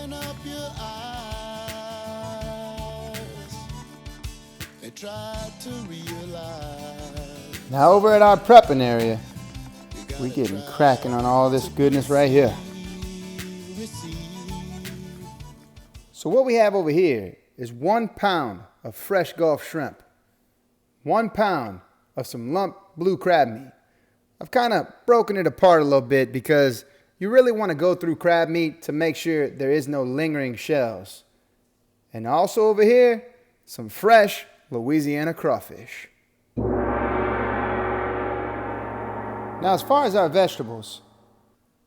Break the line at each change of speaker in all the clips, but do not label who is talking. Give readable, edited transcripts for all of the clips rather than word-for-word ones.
open up your eyes. They try to realize.
Now over at our prepping area, we're getting cracking on all this goodness right here. So what we have over here is 1 pound of fresh Gulf shrimp, 1 pound of some lump blue crab meat. I've kind of broken it apart a little bit because you really want to go through crab meat to make sure there is no lingering shells. And also over here, some fresh Louisiana crawfish. Now as far as our vegetables,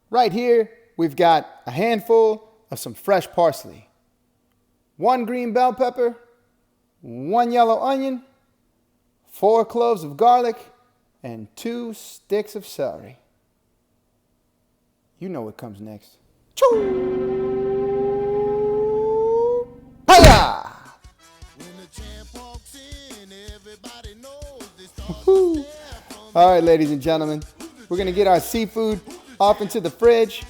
right here we've got a handful of some fresh parsley, 1 green bell pepper, 1 yellow onion, 4 cloves of garlic, and 2 sticks of celery. You know what comes next. Choo! Hiya! All right, ladies and gentlemen, we're gonna get our seafood off into the fridge.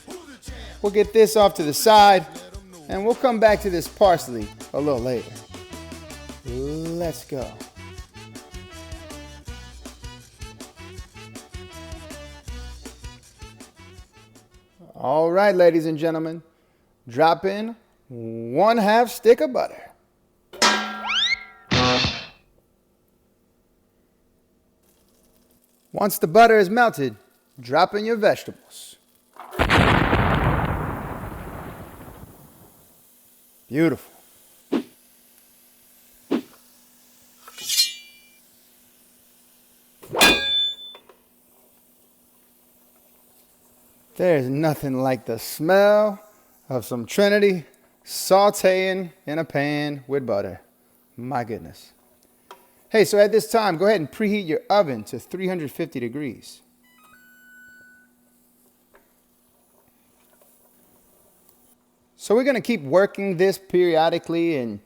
We'll get this off to the side, and we'll come back to this parsley a little later. Let's go. All right, ladies and gentlemen, drop in 1/2 stick of butter. Once the butter is melted, drop in your vegetables. Beautiful. There's nothing like the smell of some Trinity sauteing in a pan with butter. My goodness. Hey, so at this time, go ahead and preheat your oven to 350 degrees. So we're going to keep working this periodically and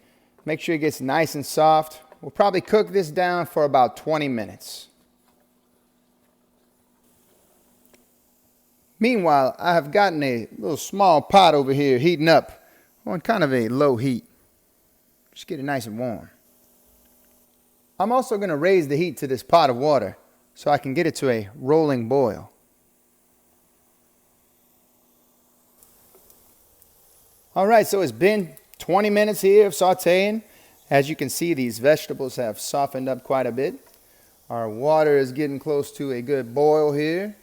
make sure it gets nice and soft. We'll probably cook this down for about 20 minutes. Meanwhile, I have gotten a little small pot over here heating up on kind of a low heat. Just get it nice and warm. I'm also going to raise the heat to this pot of water so I can get it to a rolling boil. All right, so it's been 20 minutes here of sauteing. As you can see, these vegetables have softened up quite a bit. Our water is getting close to a good boil here.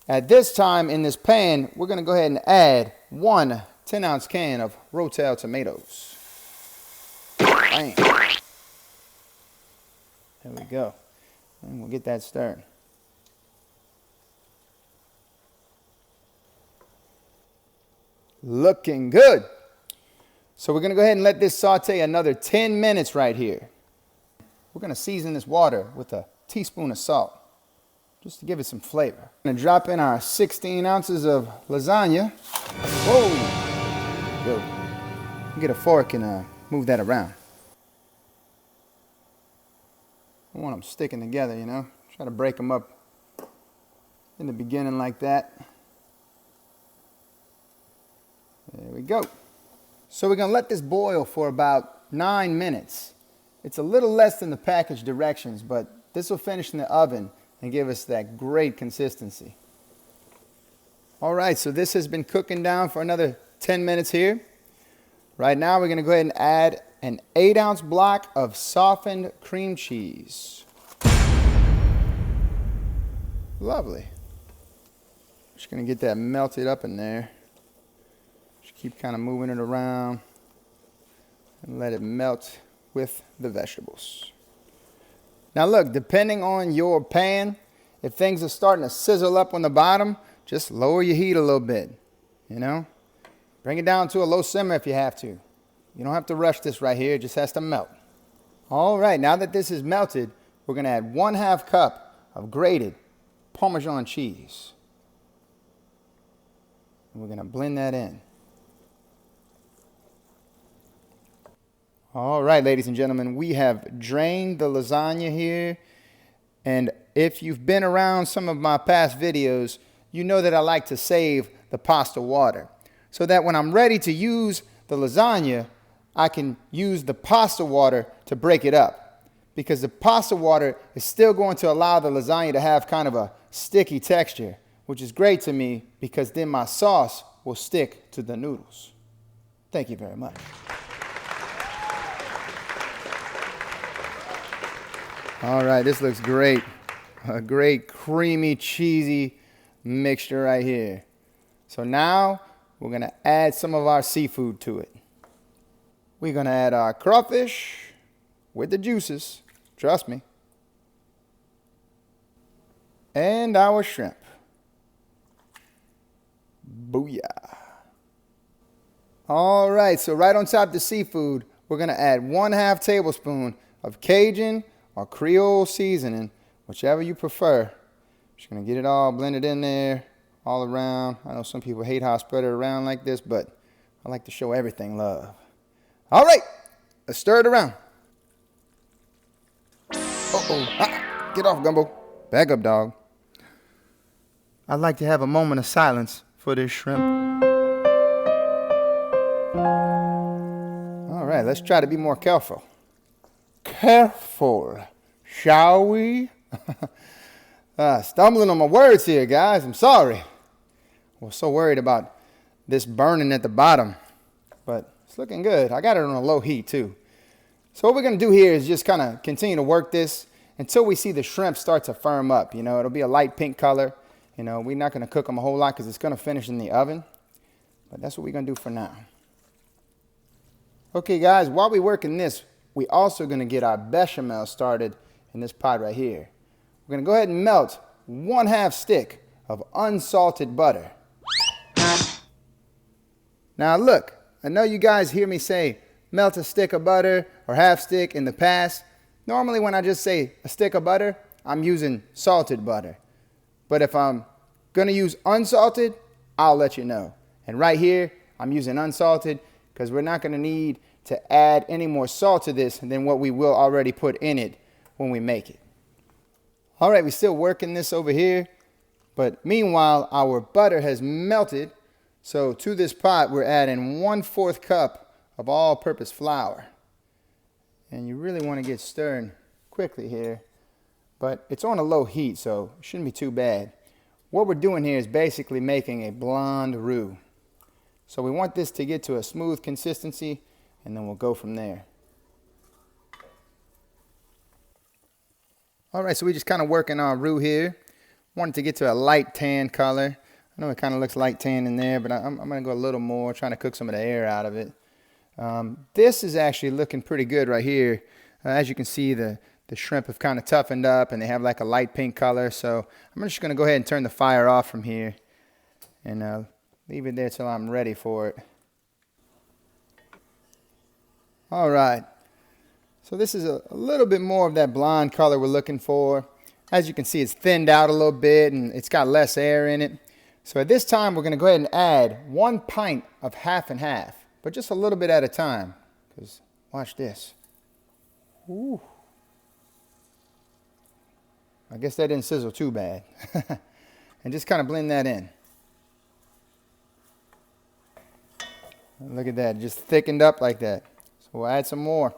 At this time in this pan, we're going to go ahead and add 1 10-ounce can of Rotel tomatoes. Bam. There we go. And we'll get that stirred. Looking good. So we're going to go ahead and let this saute another 10 minutes right here. We're going to season this water with a teaspoon of salt, just to give it some flavor. I'm going to drop in our 16 ounces of lasagna. Whoa! Go. Get a fork and move that around. I want them sticking together, you know. Try to break them up in the beginning like that. There we go. So we're going to let this boil for about 9 minutes. It's a little less than the package directions, but this will finish in the oven and give us that great consistency. All right, so this has been cooking down for another 10 minutes here. Right now we're going to go ahead and add an 8-ounce block of softened cream cheese. Lovely. Just going to get that melted up in there. Just keep kind of moving it around and let it melt with the vegetables. Now look, depending on your pan, if things are starting to sizzle up on the bottom, just lower your heat a little bit, you know. Bring it down to a low simmer if you have to. You don't have to rush this right here, it just has to melt. All right, now that this is melted, we're going to add 1/2 cup of grated Parmesan cheese. And we're going to blend that in. All right, ladies and gentlemen, we have drained the lasagna here. And if you've been around some of my past videos, you know that I like to save the pasta water. so that when I'm ready to use the lasagna, I can use the pasta water to break it up, because the pasta water is still going to allow the lasagna to have kind of a sticky texture, which is great to me because then my sauce will stick to the noodles. Thank you very much. All right, this looks great. A great creamy, cheesy mixture right here. So now we're going to add some of our seafood to it. We're going to add our crawfish with the juices, trust me, and our shrimp. Booyah. All right, so right on top of the seafood, we're going to add 1/2 tablespoon of Cajun or creole seasoning, whichever you prefer. Just going to get it all blended in there, all around. I know some people hate how I spread it around like this, but I like to show everything love. All right, let's stir it around. Uh-oh, get off, Gumbo. Back up, dog. I'd like to have a moment of silence for this shrimp. All right, let's try to be more careful. Careful, shall we? Stumbling on my words here, guys. I'm sorry. I was so worried about this burning at the bottom, but it's looking good. I got it on a low heat, too. So what we're going to do here is just kind of continue to work this until we see the shrimp start to firm up. You know, it'll be a light pink color. You know, we're not going to cook them a whole lot because it's going to finish in the oven. But that's what we're going to do for now. Okay, guys, while we're working this, we're also going to get our bechamel started in this pot right here. We're going to go ahead and melt 1/2 stick of unsalted butter. Now, look, I know you guys hear me say melt a stick of butter or 1/2 stick in the past. Normally, when I just say a stick of butter, I'm using salted butter. But if I'm going to use unsalted, I'll let you know. And right here, I'm using unsalted because we're not going to need to add any more salt to this than what we will already put in it when we make it. All right, we're still working this over here. But meanwhile, our butter has melted. So to this pot, we're adding 1/4 cup of all-purpose flour. And you really want to get stirring quickly here. But it's on a low heat, so it shouldn't be too bad. What we're doing here is basically making a blonde roux. So we want this to get to a smooth consistency, and then we'll go from there. All right, so we're just kind of working our roux here. Want it to get to a light tan color. I know it kind of looks light tan in there, but I'm going to go a little more, trying to cook some of the air out of it. This is actually looking pretty good right here. As you can see, the shrimp have kind of toughened up, and they have like a light pink color. So I'm just going to go ahead and turn the fire off from here and leave it there till I'm ready for it. All right. So this is a little bit more of that blonde color we're looking for. As you can see, it's thinned out a little bit, and it's got less air in it. So at this time, we're going to go ahead and add 1 pint of 1/2 and 1/2, but just a little bit at a time. Because watch this. Ooh. I guess that didn't sizzle too bad. And just kind of blend that in. And look at that, it just thickened up like that. So we'll add some more.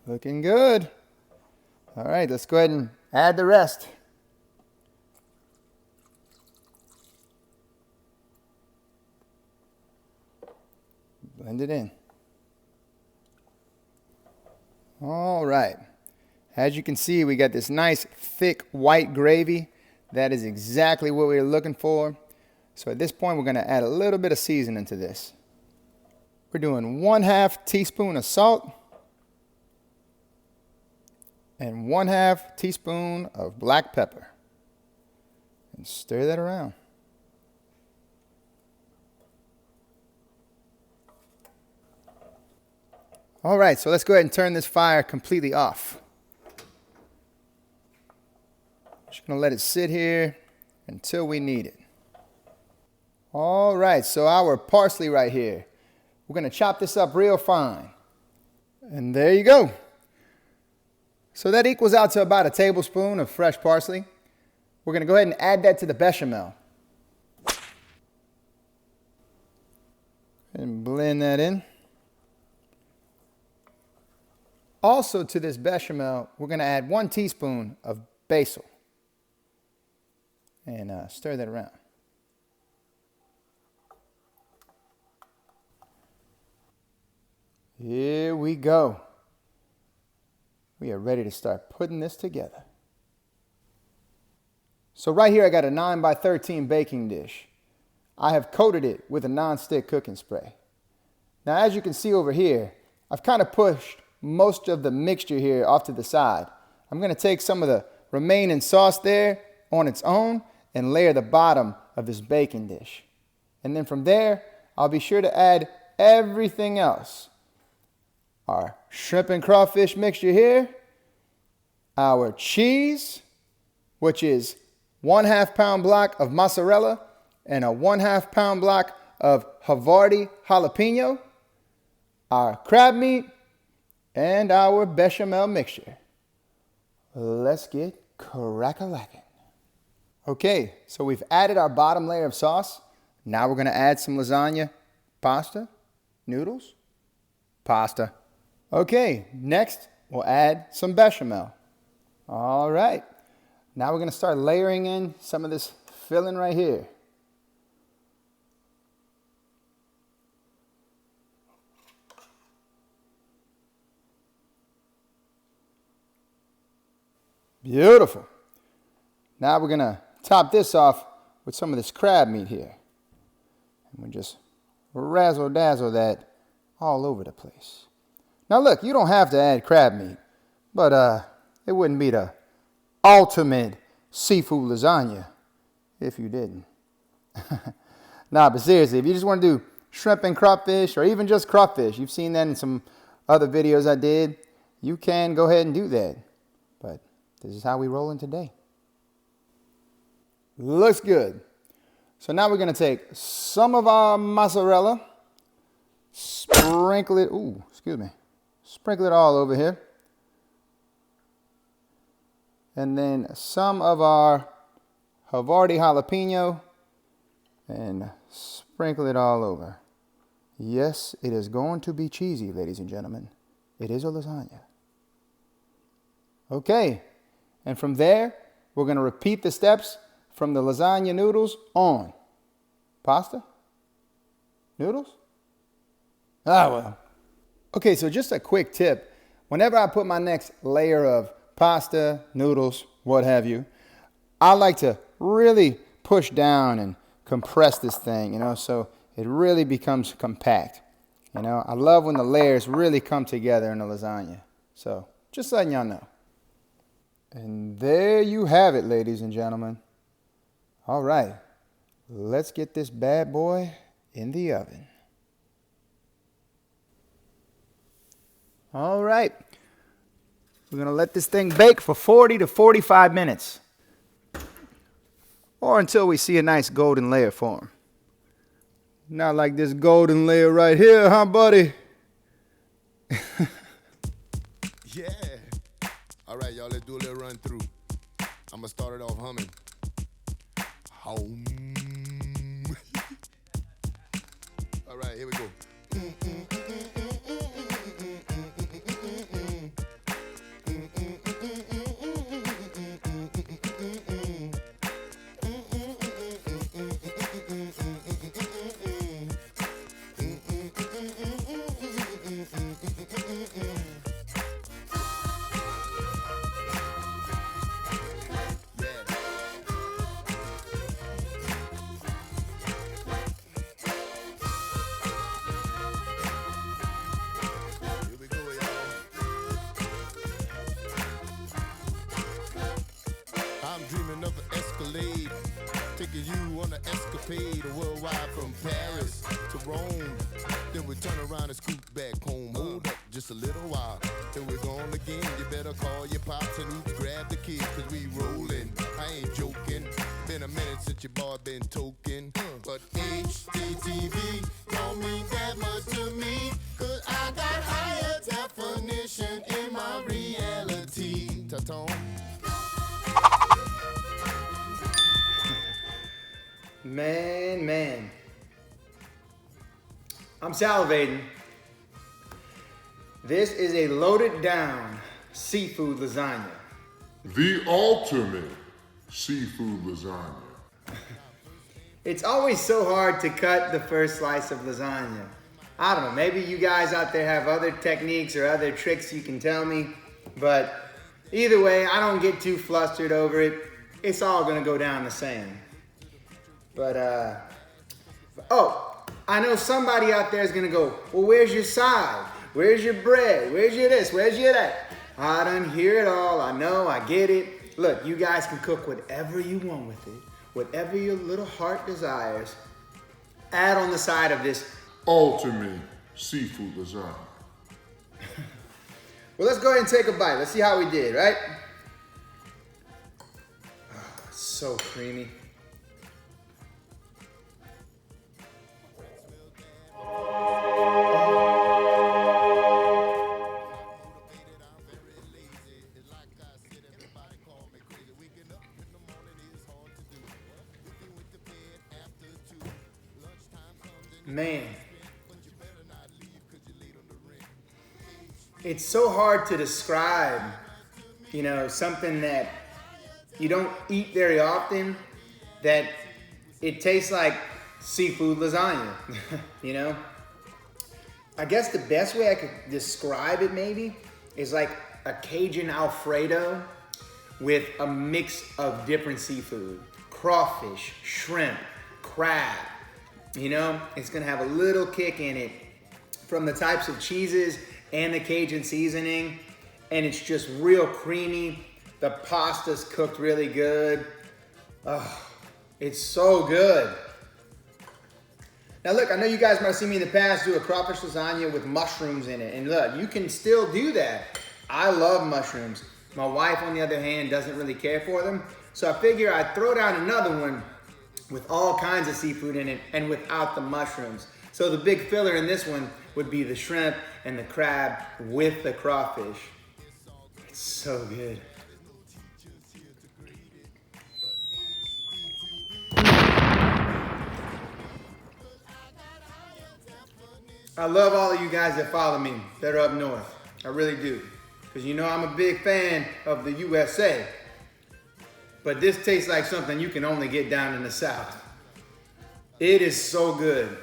Looking good. All right, let's go ahead and add the rest. Blend it in. All right. As you can see, we got this nice thick white gravy. That is exactly what we're looking for. So at this point, we're going to add a little bit of seasoning to this. We're doing 1/2 teaspoon of salt and 1/2 teaspoon of black pepper. And stir that around. All right, so let's go ahead and turn this fire completely off. Just gonna let it sit here until we need it. All right, so our parsley right here. We're gonna chop this up real fine. And there you go. So that equals out to about a tablespoon of fresh parsley. We're going to go ahead and add that to the bechamel. And blend that in. Also to this bechamel, we're going to add 1 teaspoon of basil. And stir that around. Here we go. We are ready to start putting this together. So right here I got a 9x13 baking dish. I have coated it with a non-stick cooking spray. Now as you can see over here, I've kind of pushed most of the mixture here off to the side. I'm going to take some of the remaining sauce there on its own and layer the bottom of this baking dish. And then from there, I'll be sure to add everything else. Our shrimp and crawfish mixture here, our cheese, which is 1/2 pound block of mozzarella and a 1/2 pound block of Havarti jalapeno, our crab meat, and our bechamel mixture. Let's get crack-a-lackin'. Okay, so we've added our bottom layer of sauce. Now we're going to add some lasagna, pasta, noodles, pasta. Okay, next we'll add some bechamel. All right, now we're going to start layering in some of this filling right here. Beautiful. Now we're going to top this off with some of this crab meat here. And we just razzle dazzle that all over the place. Now look, you don't have to add crab meat, but it wouldn't be the ultimate seafood lasagna if you didn't. Nah, but seriously, if you just want to do shrimp and crawfish or even just crawfish, you've seen that in some other videos I did, you can go ahead and do that. But this is how we rolling today. Looks good. So now we're going to take some of our mozzarella, sprinkle it, sprinkle it all over here. And then some of our Havarti jalapeno and sprinkle it all over. Yes, it is going to be cheesy, ladies and gentlemen. It is a lasagna. Okay, and from there, we're going to repeat the steps from the lasagna noodles on. Pasta? Noodles? Ah, well. Okay, so just a quick tip. Whenever I put my next layer of pasta, noodles, what have you, I like to really push down and compress this thing, so it really becomes compact. I love when the layers really come together in a lasagna. So, just letting y'all know. And there you have it, ladies and gentlemen. All right, let's get this bad boy in the oven. All right, we're going to let this thing bake for 40 to 45 minutes. Or until we see a nice golden layer form. Not like this golden layer right here, huh, buddy?
Yeah. All right, y'all, let's do a little run through. I'm going to start it off humming. Home. All right, here we go. Dreaming of an Escalade, taking you on an escapade, a worldwide from Paris to Rome. Then we turn around and scoot back home. Hold up just a little while, then we're gone again. You better call your pops and oops, grab the kids, cause we rolling. I ain't joking, been a minute since your bar been token. But H.D.T.V don't mean that much to me, cause I got higher definition in my reality.
Man. I'm salivating. This is a loaded down seafood lasagna.
The ultimate seafood lasagna.
It's always so hard to cut the first slice of lasagna. I don't know, maybe you guys out there have other techniques or other tricks you can tell me, but either way, I don't get too flustered over it. It's all gonna go down the same. But, oh, I know somebody out there is gonna go, well, where's your side? Where's your bread? Where's your this? Where's your that? I done hear it all. I know, I get it. Look, you guys can cook whatever you want with it. Whatever your little heart desires. Add on the side of this
Ultimate seafood lasagna.
Well, let's go ahead and take a bite. Let's see how we did, right? Oh, it's so creamy. Man, it's so hard to describe, you know, something that you don't eat very often, that it tastes like seafood lasagna, you know? I guess the best way I could describe it maybe is like a Cajun Alfredo with a mix of different seafood. Crawfish, shrimp, crab. You know, it's gonna have a little kick in it from the types of cheeses and the Cajun seasoning, and it's just real creamy. The pasta's cooked really good. Oh, it's so good. Now look, I know you guys might have seen me in the past do a crawfish lasagna with mushrooms in it, and look, you can still do that. I love mushrooms. My wife, on the other hand, doesn't really care for them, so I figure I'd throw down another one with all kinds of seafood in it and without the mushrooms. So the big filler in this one would be the shrimp and the crab with the crawfish. It's so good. I love all of you guys that follow me that are up north. I really do. Because you know I'm a big fan of the USA. But this tastes like something you can only get down in the South. It is so good.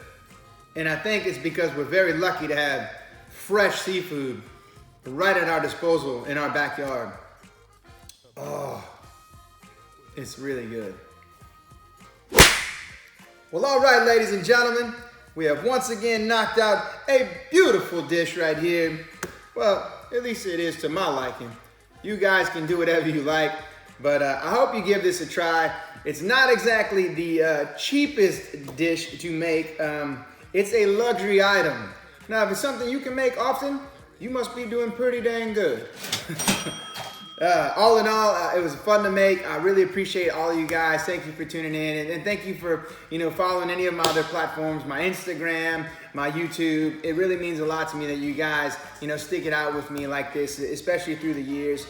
And I think it's because we're very lucky to have fresh seafood right at our disposal in our backyard. Oh, it's really good. Well, all right, ladies and gentlemen, we have once again knocked out a beautiful dish right here. Well, at least it is to my liking. You guys can do whatever you like. But I hope you give this a try. It's not exactly the cheapest dish to make. It's a luxury item. Now, if it's something you can make often, you must be doing pretty dang good. All in all, it was fun to make. I really appreciate all of you guys. Thank you for tuning in, and thank you for following any of my other platforms, my Instagram, my YouTube. It really means a lot to me that you guys stick it out with me like this, especially through the years.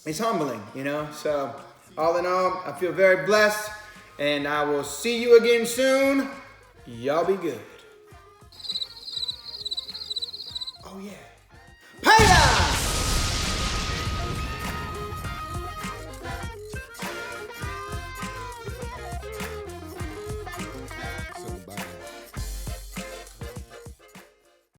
It's humbling, so all in all, I feel very blessed, and I will see you again soon. Y'all be good. Oh yeah. Pay